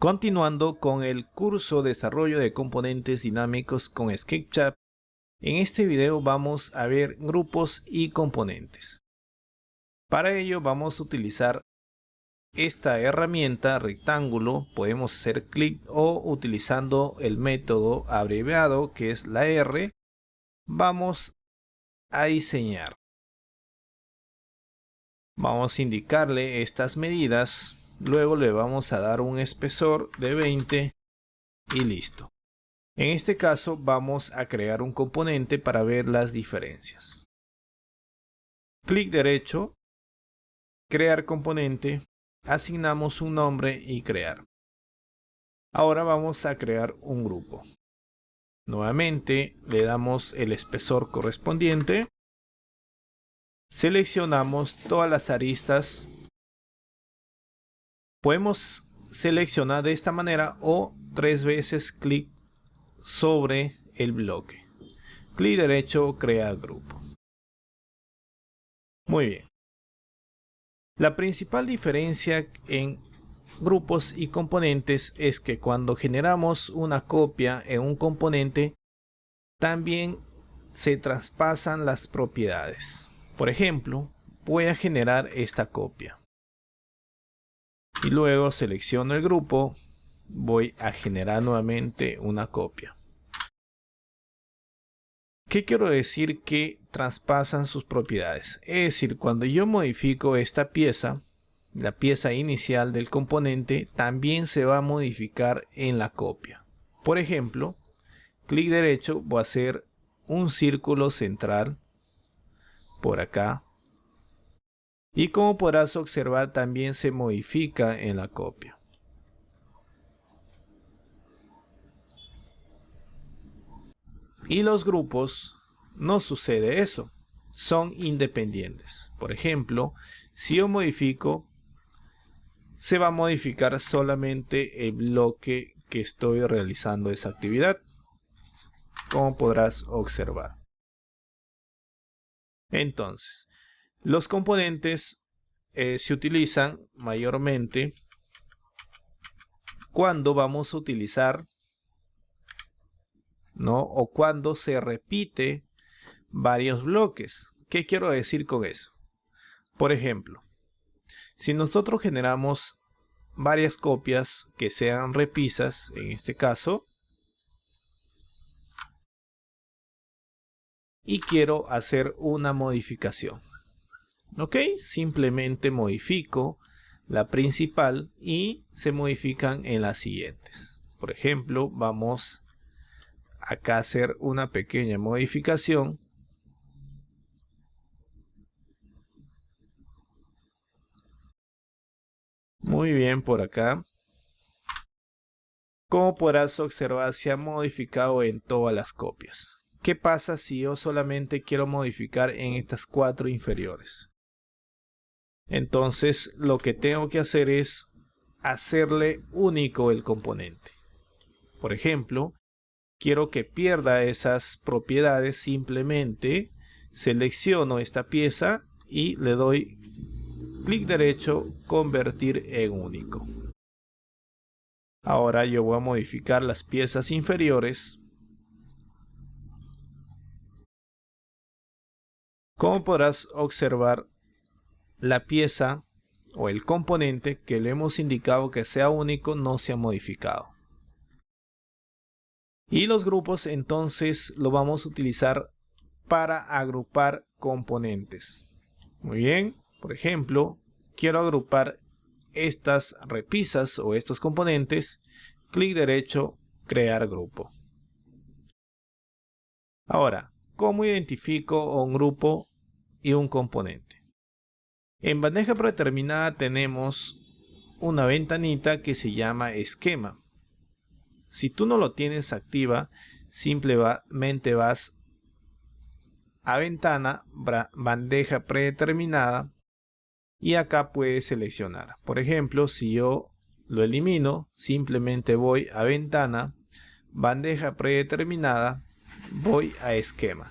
Continuando con el curso Desarrollo de Componentes Dinámicos con SketchUp, en este video vamos a ver grupos y componentes. Para ello vamos a utilizar esta herramienta rectángulo, podemos hacer clic o utilizando el método abreviado que es la R, vamos a diseñar. Vamos a indicarle estas medidas. Luego le vamos a dar un espesor de 20 y listo. En este caso vamos a crear un componente para ver las diferencias. Clic derecho, crear componente, asignamos un nombre y crear. Ahora vamos a crear un grupo. Nuevamente le damos el espesor correspondiente. Seleccionamos todas las aristas. Podemos seleccionar de esta manera o 3 veces clic sobre el bloque. Clic derecho, crear grupo. Muy bien. La principal diferencia en grupos y componentes es que cuando generamos una copia en un componente, también se traspasan las propiedades. Por ejemplo, voy a generar esta copia. Y luego selecciono el grupo, voy a generar nuevamente una copia. ¿Qué quiero decir que traspasan sus propiedades? Es decir, cuando yo modifico esta pieza, la pieza inicial del componente también se va a modificar en la copia. Por ejemplo, clic derecho, voy a hacer un círculo central por acá. Y como podrás observar, también se modifica en la copia. Y los grupos no sucede eso. Son independientes. Por ejemplo, si yo modifico, se va a modificar solamente el bloque que estoy realizando esa actividad, como podrás observar. Entonces, los componentes se utilizan mayormente cuando vamos a utilizar, ¿no? O cuando se repite varios bloques. ¿Qué quiero decir con eso? Por ejemplo, si nosotros generamos varias copias que sean repisas, en este caso, y quiero hacer una modificación. Ok, simplemente modifico la principal y se modifican en las siguientes. Por ejemplo, vamos acá a hacer una pequeña modificación. Muy bien, por acá. Como podrás observar, se ha modificado en todas las copias. ¿Qué pasa si yo solamente quiero modificar en estas 4 inferiores? Entonces lo que tengo que hacer es hacerle único el componente. Por ejemplo, quiero que pierda esas propiedades, simplemente selecciono esta pieza y le doy clic derecho, convertir en único. Ahora yo voy a modificar las piezas inferiores. Como podrás observar, la pieza o el componente que le hemos indicado que sea único no se ha modificado. Y los grupos entonces lo vamos a utilizar para agrupar componentes. Muy bien, por ejemplo, quiero agrupar estas repisas o estos componentes, clic derecho, crear grupo. Ahora, ¿cómo identifico un grupo y un componente? En bandeja predeterminada tenemos una ventanita que se llama esquema. Si tú no lo tienes activa, simplemente vas a ventana, bandeja predeterminada y acá puedes seleccionar. Por ejemplo, si yo lo elimino, simplemente voy a ventana, bandeja predeterminada, voy a esquema.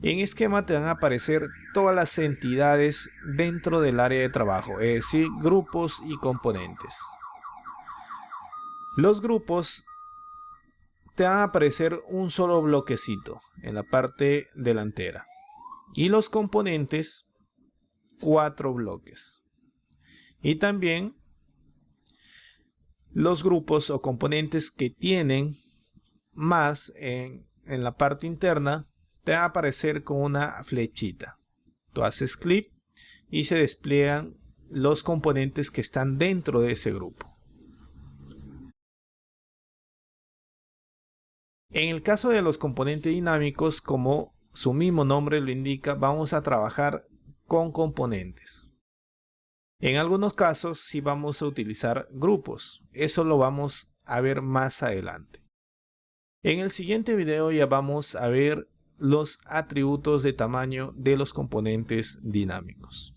En esquema te van a aparecer todas las entidades dentro del área de trabajo, es decir, grupos y componentes. Los grupos te van a aparecer un solo bloquecito en la parte delantera y los componentes 4 bloques. Y también los grupos o componentes que tienen más en la parte interna te va a aparecer con una flechita. Tú haces clic y se despliegan los componentes que están dentro de ese grupo. En el caso de los componentes dinámicos, como su mismo nombre lo indica, vamos a trabajar con componentes. En algunos casos sí vamos a utilizar grupos. Eso lo vamos a ver más adelante. En el siguiente video ya vamos a ver los atributos de tamaño de los componentes dinámicos.